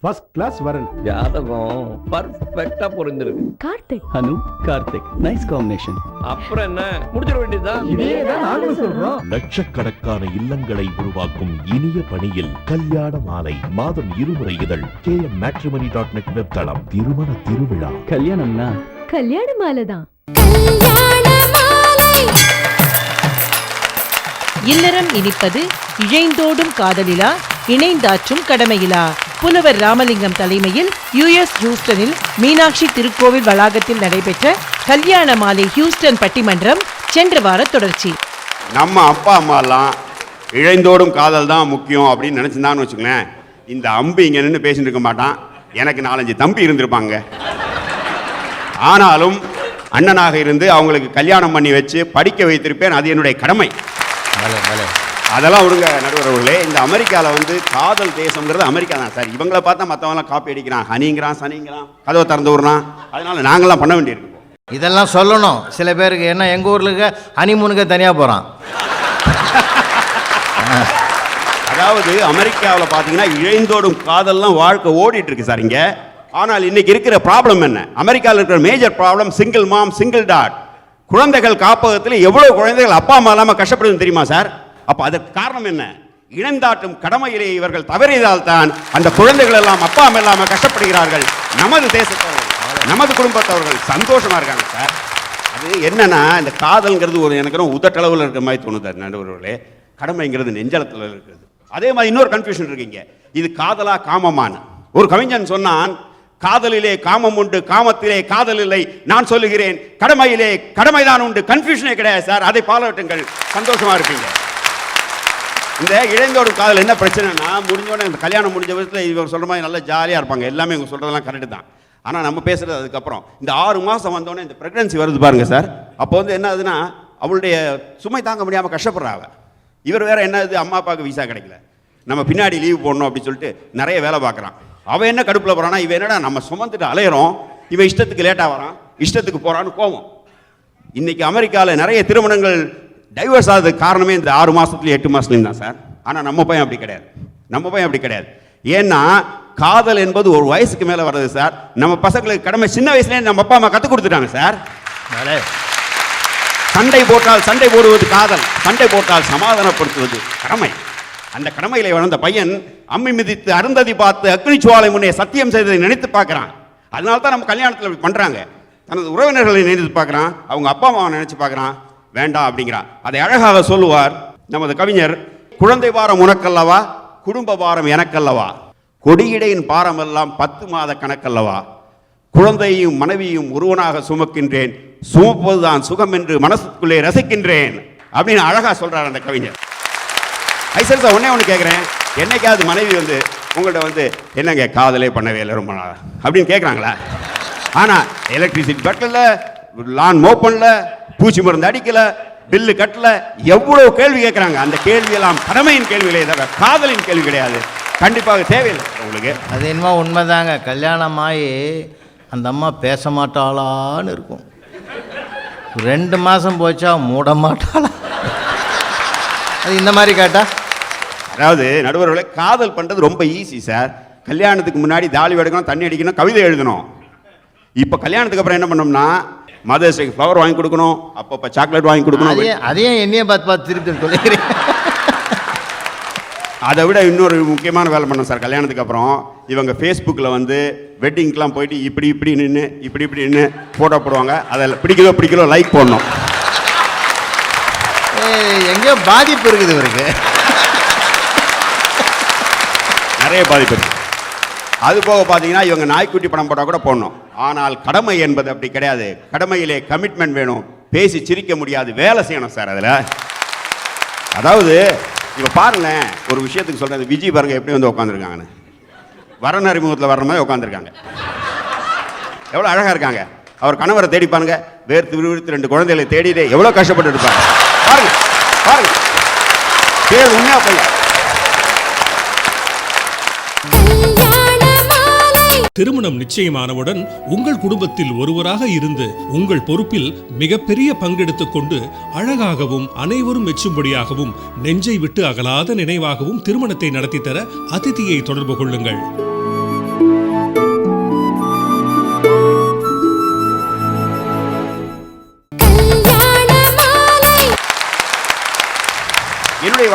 First class வரன். ஜாதகம் பர்ஃபெக்ட்டா பொருந்திருக்கு. கார்த்திக் அனு Karthik nice combination. அப்புறம் என்ன முடிச்சிட வேண்டியதுதான். இதேதான் நாங்களும் சொல்றோம். லட்சக்கணக்கான இல்லங்களை உருவாக்கும் இனிய பணியில் கல்யாண மாலை மாதம் 2 முறை இதழ் kmmatrimony.net வெப்தளம். திருமண திருவிழா கல்யாணம்னா கல்யாண மாலை தான். இல்லறம் இனிப்பது இழைந்தோடும் காதலிலா இணைந்தாற்றும் கடமையிலா. புலவர் ராமலிங்கம் தலைமையில் US ஹியூஸ்டனில் மீனாட்சி திருக்கோவில் வளாகத்தில் நடைபெற்ற கல்யாண மாலை ஹியூஸ்டன் பட்டிமன்றம் சென்ற வார தொடர்ச்சி. நம்ம அப்பா அம்மாலாம் இழைந்தோடும் காதல் தான் முக்கியம் அப்படின்னு நினச்சிருந்தான்னு வச்சுக்கோங்களேன், இந்த அம்பு இங்கே நின்று பேசிட்டு இருக்க மாட்டான். எனக்கு 4-5 தம்பி இருந்திருப்பாங்க. ஆனாலும் அண்ணனாக இருந்து அவங்களுக்கு கல்யாணம் பண்ணி வச்சு படிக்க வைத்திருப்பேன். அது என்னுடைய கடமை. அதெல்லாம் விடுங்க நடுவர்களே. இந்த அமெரிக்காவில் வந்து காதல் தேசம்ங்கிறது அமெரிக்கா தான் சார். இவங்களை பார்த்தா மற்றவங்களாம் காப்பி அடிக்கிறான், ஹனிங்கிறான், சனிங்கிறான், கதவை திறந்து விடுறான். அதனால நாங்களாம் பண்ண வேண்டியிருக்கு. இதெல்லாம் சொல்லணும் சில பேருக்கு. என்ன எங்கள் ஊரில் ஹனிமூனுக்கு தனியாக போகிறான். அதாவது அமெரிக்காவில் பார்த்தீங்கன்னா இழைந்தோடும் காதல்லாம் வாழ்க்கை ஓடிட்டு இருக்கு சார் இங்கே. ஆனால் இன்னைக்கு இருக்கிற ப்ராப்ளம் என்ன? அமெரிக்காவில் இருக்கிற மேஜர் ப்ராப்ளம் சிங்கிள் மாம் சிங்கிள் டாட். குழந்தைகள் காப்பகத்தில் எவ்வளோ குழந்தைகள் அப்பா அம்மா இல்லாமல் கஷ்டப்படுதுன்னு தெரியுமா சார்? அப்போ அதற்கு காரணம் என்ன? இணைந்தாட்டும் கடமையிலே இவர்கள் தவறியதால் தான் அந்த குழந்தைகள் எல்லாம் அப்பா அம்மா இல்லாமல் கஷ்டப்படுகிறார்கள். நமது தேசத்தவர்கள், நமது குடும்பத்தவர்கள் சந்தோஷமா இருக்காங்க சார். அது என்னன்னா, இந்த காதல்ங்கிறது ஒரு எனக்கு உதட்டளவில் இருக்கிற மாதிரி தோணுது நடுவர்களே. கடமைங்கிறது நெஞ்சலத்தில் இருக்கிறது. அதே மாதிரி இன்னொரு கன்ஃபியூஷன் இருக்குங்க. இது காதலா காமமான? ஒரு கவிஞன் சொன்னான், காதலிலே காமம் உண்டு, காமத்திலே காதல் இல்லை. நான் சொல்லுகிறேன், கடமையிலே கடமைதான் உண்டு. கன்ஃபியூஷனே கிடையாது சார். அதை பாராட்டுங்கள், சந்தோஷமா இருப்பீங்க. இந்த இளைஞரோட காதல் என்ன பிரச்சனைனா, முடிஞ்சோடனே இந்த கல்யாணம் முடிஞ்ச விதத்தில் இவங்க சொல்கிற மாதிரி நல்லா ஜாலியாக இருப்பாங்க. எல்லாமே இவங்க சொல்கிறதெல்லாம் கரெக்டு தான். ஆனால் நம்ம பேசுகிறது அதுக்கப்புறம் இந்த 6 மாதம் வந்தோடனே இந்த ப்ரெக்னன்சி வருது பாருங்க சார். அப்போ வந்து என்ன ஆகுதுன்னா, அவளுடைய சுமை தாங்க முடியாமல் கஷ்டப்படுறாங்க. இவர் வேற என்ன ஆகுது, அம்மா அப்பாவுக்கு விசா கிடைக்கல, நம்ம பின்னாடி லீவ் போடணும் அப்படின்னு சொல்லிட்டு நிறைய வேலை பார்க்குறான். அவன் என்ன கடுப்பில் போகிறான்னா, இவன் என்னடா நம்ம சுமந்துட்டு அலையிறோம், இவன் இஷ்டத்துக்கு லேட்டாக வரான், இஷ்டத்துக்கு போகிறான்னு கோவம். இன்னைக்கு அமெரிக்காவில் நிறைய திருமணங்கள் டைவர்ஸ் ஆகுதுக்கு காரணமே இந்த 6 மாதத்துலேயும் 8 மாதத்துலையும் தான் சார். ஆனால் நம்ம பையன் அப்படி கிடையாது. நம்ம பையன் அப்படி கிடையாது. ஏன்னா காதல் என்பது ஒரு வயசுக்கு மேலே வர்றது சார். நம்ம பசங்களுக்கு கடமை சின்ன வயசுலேயே நம்ம அப்பா அம்மா கற்றுக் கொடுத்துட்டாங்க சார். சண்டை போட்டால் சண்டை போடுவது காதல், சண்டை போட்டால் சமாதானப்படுத்துவது கடமை. அந்த கடமையிலே வளர்ந்த பையன் அம்மி மிதித்து அருந்ததி பார்த்து அக்னி சுவாலை முன்னே சத்தியம் செய்ததை நினைத்து பார்க்குறான். அதனால தான் நம்ம கல்யாணத்தில் பண்ணுறாங்க. தனது உறவினர்களை நினைத்து பார்க்குறான், அவங்க அப்பா அம்மாவை நினைச்சு பார்க்குறான், வேண்டாம் அப்படிங்கிறான். அதை அழகாக சொல்லுவார் நமது கவிஞர். குழந்தை பாரம் உனக்கல்லவா, குடும்ப பாரம் எனக்கல்லவா, கொடியிடையின் பாரம் எல்லாம் 10 மாத கணக்கல்லவா, குழந்தையும் மனைவியும் ஒருவனாக சுமக்கின்றேன், சுமப்பதுதான் சுகம் என்று மனசுக்குள்ளே ரசிக்கின்றேன் அப்படின்னு அழகா சொல்றார் அந்த கவிஞர். ஐசர் சார், ஒன்னே ஒன்று கேட்குறேன், என்னைக்காவது மனைவி வந்து உங்கள்கிட்ட வந்து என்னங்க காதலே பண்ணவே இல்லை ரொம்ப நாள் அப்படின்னு கேட்குறாங்களா? ஆனால் எலக்ட்ரிசிட்டி கட்டல, லான் மோ பண்ணல, பூச்சி மருந்து அடிக்கல, பில்லு கட்டல, எவ்வளவு கேள்வி கேட்குறாங்க. அந்த கேள்வியெல்லாம் கடமையின் கேள்விகளே தவிர காதலின் கேள்வி கிடையாது. கண்டிப்பாக தேவையில்லை உங்களுக்கு. அது என்னமோ உண்மைதாங்க. கல்யாணமாகி அந்த அம்மா பேச மாட்டாளான்னு இருக்கும். 2 மாதம் போச்சா மூட மாட்டாளா? அது இந்த மாதிரி கேட்டா. அதாவது நடுவர்களே, காதல் பண்ணுறது ரொம்ப ஈஸி சார். கல்யாணத்துக்கு முன்னாடி தாலி எடுக்கணும், தண்ணி அடிக்கணும், கவிதை எழுதணும். இப்போ கல்யாணத்துக்கு அப்புறம் என்ன பண்ணோம்னா, மதர்ஸ் டேக்கு ஃப்ளவர் வாங்கி கொடுக்கணும், அப்பப்போ சாக்லேட் வாங்கி கொடுக்கணும். அதையும் என்னையே பார்த்து திருப்பி சொல்லிக்கிறேன். அதை விட இன்னொரு முக்கியமான வேலை பண்ணோம் சார். கல்யாணத்துக்கு அப்புறம் இவங்க ஃபேஸ்புக்கில் வந்து வெட்டிங்க்கெலாம் போயிட்டு இப்படி நின்று இப்படி நின்று ஃபோட்டோ போடுவாங்க. அதில் பிடிக்கலோ லைக் போடணும். எங்கேயோ பாதிப்பு இருக்குது இவருக்கு, நிறைய பாதிப்பு இருக்குது. அது போக பார்த்தீங்கன்னா இவங்க நாய்க்குட்டி படம் போட்டால் கூட போடணும். ஆனால் கடமை என்பது அப்படி கிடையாது. கடமையிலே கமிட்மெண்ட் வேணும், பேசி சிரிக்க முடியாது, வேலை செய்யணும் சார். அதில் அதாவது இப்போ பாருங்களேன், ஒரு விஷயத்துக்கு சொல்கிறது, விஜய் பாருங்க எப்படி வந்து உட்காந்துருக்காங்கன்னு, வரன் அறிமுகத்தில் வர்ற மாதிரி உட்காந்துருக்காங்க. எவ்வளோ அழகாக இருக்காங்க. அவர் கணவரை தேடி பாருங்க, வேர்த்து விறுவிறுத்து 2 குழந்தைகளை தேடிட்டு எவ்வளோ கஷ்டப்பட்டு இருப்பாங்க பாருங்க. பாருங்க, பேர் உண்மையா பையன். திருமணம் நிச்சயமானவுடன் உங்கள் குடும்பத்தில் ஒருவராக இருந்து உங்கள் பொறுப்பில் மிகப்பெரிய பங்கெடுத்துக் கொண்டு அழகாகவும் அனைவரும் மெச்சும்படியாகவும் நெஞ்சை விட்டு அகலாத நினைவாகவும் திருமணத்தை நடத்தி தர அதிதியை தொடர்பு கொள்ளுங்கள்.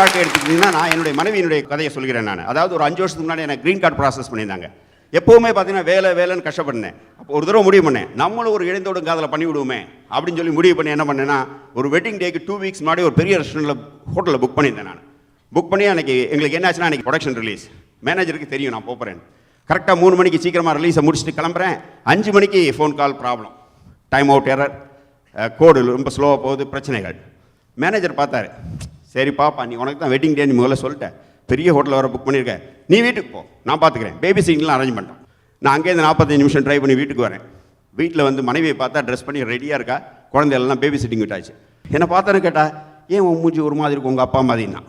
வாழ்க்கை எடுத்துக்கிட்டீங்கன்னா நான் என்னுடைய மனைவியினுடைய கதையை சொல்கிறேன். நான் அதாவது ஒரு 5 வருஷத்துக்கு முன்னாடி எனக்கு க்ரீன் கார்டு ப்ராசஸ் பண்ணியிருந்தாங்க. எப்போவுமே பார்த்தீங்கன்னா வேலைன்னு கஷ்டப்பட்டேன். அப்போ ஒரு தடவை முடிவு பண்ணேன், நம்மளும் ஒரு இழைந்தோடும் காதலை பண்ணி விடுவோமே அப்படின்னு சொல்லி முடிவு பண்ணி என்ன பண்ணேன்னா, ஒரு வெட்டிங் டேக்கு 2 வீக்ஸ் முன்னாடி ஒரு பெரிய ரெஸ்டாரண்ட்டில் ஹோட்டலில் புக் பண்ணியிருந்தேன். நான் புக் பண்ணி அன்றைக்கி எங்களுக்கு என்ன ஆச்சுன்னா, அன்றைக்கி ப்ரொடக்ஷன் ரிலீஸ். மேனேஜருக்கு தெரியும் நான் போகிறேன். கரெக்டாக 3 மணிக்கு சீக்கிரமாக ரிலீஸை முடிச்சுட்டு கிளம்புறேன். 5 மணிக்கு phone call problem, time out error, code ரொம்ப ஸ்லோவாக போகுது, பிரச்சனைகள். மேனேஜர் பார்த்தாரு, சரி பாப்பா நீ உனக்கு தான் வெட்டிங் டே நீ முதல்ல சொல்லிட்டேன், பெரிய ஹோட்டலில் வர புக் பண்ணியிருக்கேன், நீ வீட்டுக்கு போ, நான் பார்த்துக்கிறேன். பேபி சீட்லாம் அரேஞ்ச் பண்ணிட்டோம். நான் அங்கேருந்து 45 நிமிஷம் ட்ரை பண்ணி வீட்டுக்கு வரேன். வீட்டில் வந்து மனைவியை பார்த்தா ட்ரெஸ் பண்ணி ரெடியாக இருக்கா, குழந்தையெல்லாம் பேபி சிட்டிங் விட்டாச்சு. என்னை பார்த்தான்னு கேட்டா, ஏன் உன் மூஞ்சி ஒரு மாதிரி இருக்கும் உங்கள் அப்பா மாதிரின்னா.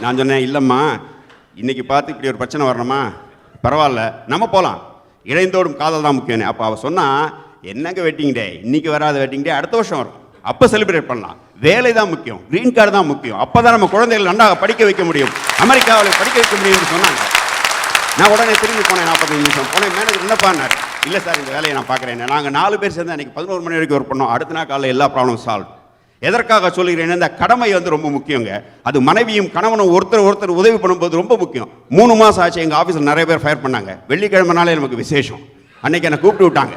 நான் சொன்னேன், இல்லைம்மா இன்றைக்கி பார்த்து இப்படி ஒரு பிரச்சனை வரணுமா, பரவாயில்ல நம்ம போகலாம், இழைந்தோடும் காதல் தான் முக்கியம். அப்போ அவள் சொன்னால், என்னங்க வெட்டிங் டே, இன்றைக்கி வராத வெட்டிங் டே அடுத்த வருஷம் வரும், அப்போ செலிப்ரேட் பண்ணலாம், வேலை தான் முக்கியம், க்ரீன் கார்டு தான் முக்கியம், அப்போ தான் நம்ம குழந்தைகள் நன்றாக படிக்க வைக்க முடியும், அமெரிக்காவில் படிக்க வைக்க முடியும்னு சொன்னாங்க. நான் உடனே திரும்பி போனேன். 45 நிமிஷம் போனேன். மேனேஜர் என்னப்பான்னார், இல்லை சார் இந்த வேலையை நான் பார்க்குறேன். நாங்கள் 4 பேர் சேர்ந்து அன்றைக்கி 11 மணி வரைக்கும் ஒர்க் பண்ணோம். அடுத்த நாள் காலையில் எல்லா ப்ராப்ளம் சால்வ். எதற்காக சொல்லுகிறேன், இந்த கடமை வந்து ரொம்ப முக்கியங்க. அது மனைவியும் கணவனும் ஒருத்தர் உதவி பண்ணும்போது ரொம்ப முக்கியம். 3 மாதம் ஆச்சு, எங்கள் ஆஃபீஸில் நிறைய பேர் ஃபயர் பண்ணாங்க. வெள்ளிக்கிழமைனாலே நமக்கு விசேஷம். அன்றைக்கி என்னை கூப்பிட்டு விட்டாங்க.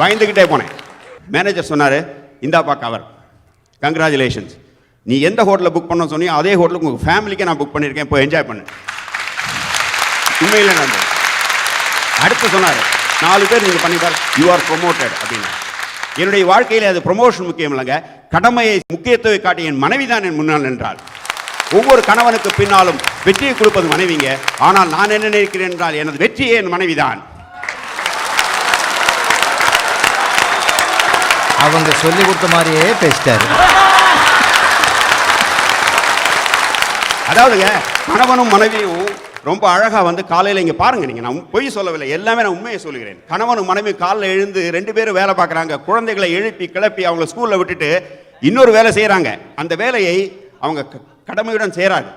பயந்துக்கிட்டே போனேன். மேனேஜர் சொன்னார், இந்தாப்பா கவர், கங்க்ராச்சுலேஷன்ஸ், நீ எந்த ஹோட்டலில் புக் பண்ண சொன்னியோ அதே ஹோட்டலுக்கு உங்கள் ஃபேமிலிக்கே நான் புக் பண்ணியிருக்கேன், இப்போ என்ஜாய் பண்ணு. உண்மையில் நடந்தது. அடுத்து சொன்னார், 4 பேர் நீங்கள் பண்ணிப்பார், யூ ஆர் ப்ரொமோட்டட் அப்படின்னு. என்னுடைய வாழ்க்கையில் அது ப்ரொமோஷன் முக்கியம் இல்லைங்க, கடமையை முக்கியத்துவம் காட்டி என் மனைவி தான் என் முன்னால் என்றால். ஒவ்வொரு கணவனுக்கு பின்னாலும் வெற்றியை கொடுப்பது மனைவிங்க. ஆனால் நான் என்ன நினைக்கிறேன் என்றால், எனது வெற்றியே என் மனைவி தான். அவங்க சொல்லி கொடுத்த மாதிரியே பேசிட்டாரு. அதாவதுங்க, கணவனும் மனைவியும் ரொம்ப அழகாக வந்து காலையில் இங்கே பாருங்கள், நீங்கள் நான் பொய் சொல்லவில்லை, எல்லாமே நான் உண்மையை சொல்லுகிறேன். கணவனும் மனைவி காலையில் எழுந்து 2 பேரும் வேலை பார்க்குறாங்க. குழந்தைகளை எழுப்பி கிளப்பி அவங்கள ஸ்கூலில் விட்டுட்டு இன்னொரு வேலை செய்கிறாங்க. அந்த வேலையை அவங்க கடமையுடன் செய்கிறாங்க.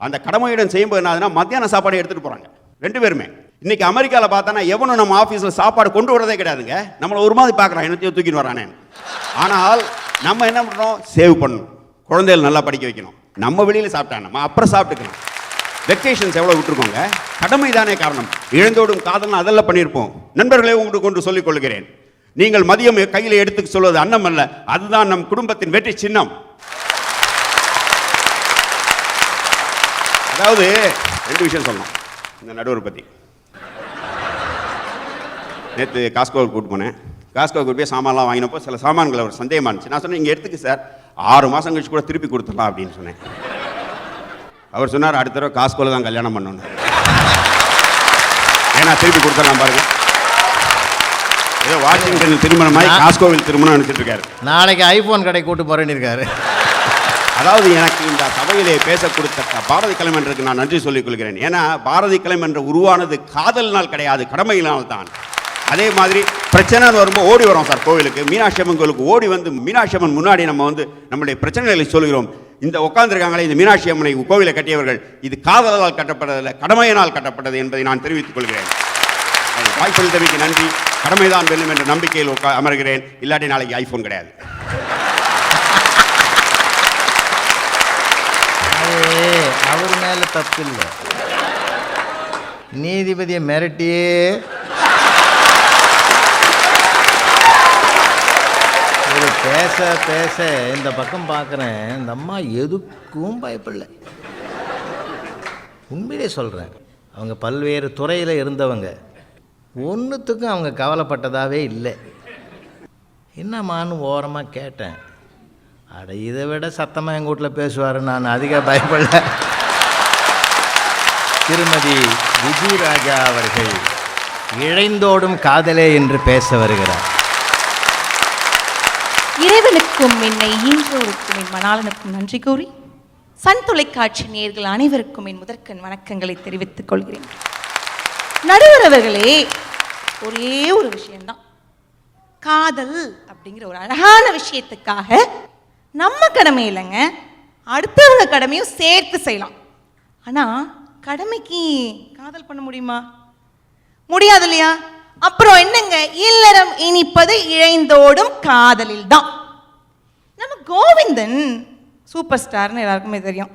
அந்த கடமையுடன் செய்யும்போது என்ன, மத்தியான சாப்பாடு எடுத்துகிட்டு போகிறாங்க 2 பேருமே. இன்றைக்கி அமெரிக்காவில் பார்த்தோன்னா எவனும் நம்ம ஆஃபீஸில் சாப்பாடு கொண்டு வரதே கிடையாதுங்க. நம்மளை ஒரு மாதிரி பார்க்குறான், என்னத்தையும் தூக்கின்னு வரானே. ஆனால் நம்ம என்ன பண்ணுறோம், சேவ் பண்ணணும், குழந்தைகள் நல்லா படிக்க வைக்கணும். நம்ம வெளியில் சாப்பிட்டா நம்ம அப்புறம் சாப்பிட்டுக்கணும். வெக்கேஷன்ஸ் எவ்வளோ விட்டுருக்கோங்க, கடமை தானே காரணம். இழந்தோடும் காதல்னு அதெல்லாம் பண்ணியிருப்போம். நண்பர்களே, உங்களுக்கு கொண்டு சொல்லிக் கொள்கிறேன், நீங்கள் மதியம் கையில் எடுத்து சொல்வது அன்னம் அல்ல, அதுதான் நம் குடும்பத்தின் வெற்றி சின்னம். அதாவது 2 விஷயம் சொல்லணும் இந்த நடுவர் பற்றி. நேற்று காஸ்கோவுக்கு கூப்பிட்டு போனேன். காஸ்கோவுக்கு போய் சாமான்லாம் வாங்கினப்போ சில சாமான்களை ஒரு சந்தேகமாக இருந்துச்சு. நான் சொன்னேன், இங்கே எடுத்துக்கு சார், 6 மாதம் கழிச்சு கூட திருப்பி கொடுத்துடலாம் அப்படின்னு சொன்னேன். அவர் சொன்னார், அடுத்த தடவை காஸ்கோவில் தான் கல்யாணம் பண்ணணும், ஏன்னா திருப்பி கொடுத்துடலாம் பாருங்க. ஏதோ வாஷிங்டன் திருமணமாய் காஸ்கோவில் திருமணம் நினைச்சிட்டு இருக்காரு. நாளைக்கு ஐபோன் கடை கூட்டு போறேன்னு இருக்காரு. அதாவது எனக்கு இந்த சபையிலே பேச கொடுத்த பாரதி கலைமன்றருக்கு நான் நன்றி சொல்லிக் கொள்கிறேன். ஏன்னா பாரதி கலைமன்றம் உருவானது காதல்னால் கிடையாது, கடமையினால் தான். அதே மாதிரி பிரச்சனைன்னு வரும்போது ஓடி வரோம் சார் கோவிலுக்கு, மீனாட்சி அம்மன் கோவிலுக்கு ஓடி வந்து மீனாட்சி அம்மன் முன்னாடி நம்ம வந்து நம்முடைய பிரச்சனைகளை சொல்கிறோம். இந்த உட்கார்ந்துருக்காங்களே இந்த மீனாட்சி அம்மனை கோவிலை கட்டியவர்கள், இது காதலால் கட்டப்பட்டதில்லை, கடமையினால் கட்டப்பட்டது என்பதை நான் தெரிவித்துக் கொள்கிறேன். வாய்ப்பளித்தமைக்கு நன்றி. கடமைதான் வெல்லும் என்ற நம்பிக்கையில் அமர்கிறேன். இல்லாட்டி நாளைக்கு ஐபோன் கிடையாது. அவர் மேல தப்பு இல்லை, நீதிபதியை மிரட்டியே பேச பேச இந்த பக்கம் பார்க்குறேன், இந்த அம்மா எதுக்கும் பயப்படல. உண்மையிலே சொல்கிறேன், அவங்க பல்வேறு துறையில் இருந்தவங்க, ஒன்றுத்துக்கும் அவங்க கவலைப்பட்டதாகவே இல்லை. என்னம்மான்னு ஓரமாக கேட்டேன். அட இதை விட சத்தமாக எங்கள் வீட்டில் பேசுவார், நான் அதிக பயப்படல. திருமதி விஜயராஜா அவர்கள் இழைந்தோடும் காதலே என்று பேச வருகிறார். இறைவனுக்கும் என்னை ஈன்றோருக்கும் என் மணாளனுக்கும் நன்றி கூறி சன் தொலைக்காட்சி நேயர்கள் அனைவருக்கும் என் முதற்கண் வணக்கங்களை தெரிவித்துக் கொள்கிறேன். நடுவர் அவர்களே, ஒரே ஒரு விஷயம்தான், காதல் அப்படிங்கிற ஒரு அழகான விஷயத்துக்காக நம்ம கடமை இல்லைங்க, அடுத்தவங்க கடமையும் சேர்த்து செய்யலாம். ஆனால் கடமைக்கு காதல் பண்ண முடியுமா? முடியாது இல்லையா? அப்புறம் என்னங்க, இல்லறம் இனிப்பது இழைந்தோடும் காதலில் தான். நம்ம கோவிந்தன் சூப்பர் ஸ்டார்னு எல்லாருக்குமே தெரியும்.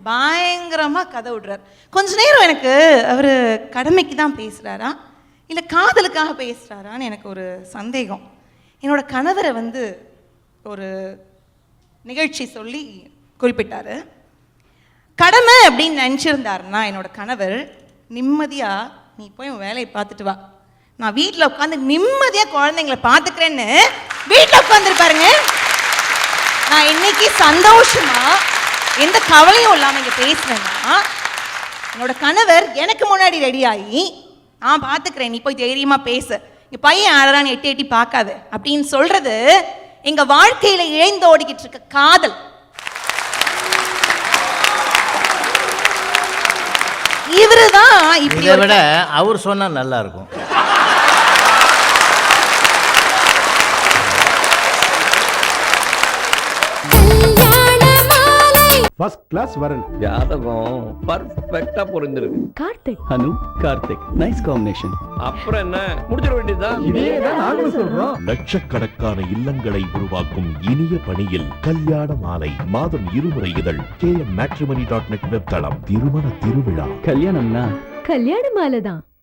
பயங்கரமாக கதை விடுறார். கொஞ்ச நேரம் எனக்கு அவர் கடமைக்கு தான் பேசுகிறாரா இல்லை காதலுக்காக பேசுகிறாரான்னு எனக்கு ஒரு சந்தேகம். என்னோட கணவரை வந்து ஒரு நிகழ்ச்சி சொல்லி குறிப்பிட்டார். கடமை அப்படின்னு நினச்சிருந்தாருன்னா என்னோட கணவர் நிம்மதியாக நீ போய் உன் வேலையை பார்த்துட்டு வா, நான் வீட்டில் உட்காந்து நிம்மதியாக குழந்தைங்களை பார்த்துக்கிறேன்னு வீட்டில் உட்காந்துருப்பாருங்க. நான் இன்னைக்கு சந்தோஷமாக எந்த கவலையும் இல்லாமல் இங்கே பேசுனேன்னா என்னோட கணவர் எனக்கு முன்னாடி ரெடி ஆகி நான் பார்த்துக்கிறேன், நீ போய் தைரியமாக பேசு, இங்கே பையன் ஆடுறான்னு எட்டி எட்டி பார்க்காது அப்படின்னு சொல்கிறது எங்கள் வாழ்க்கையில் இழைந்து ஓடிக்கிட்டு இருக்க காதல். இவரு தான் இப்படி இதை விட அவர் சொன்னா நல்லா இருக்கும். ஃபர்ஸ்ட் கிளாஸ் வரன். ஜாதகம் பர்ஃபெக்டா பொருந்திருக்கு. கார்த்திக் அனு கார்த்திக் நைஸ் காம்பினேஷன். அப்புறம் என்ன, முடிச்சிட வேண்டியதுதான். இதேதான் நாங்களும் சொல்றோம். லட்சக்கணக்கான இல்லங்களை உருவாக்கும் இனிய பணியில் கல்யாண மாலை மாதம் 2 முறை இதழ் KM Matrimony.net வெப்தளம். திருமண திருவிழா. கல்யாணம்னா கல்யாண மாலை தான்.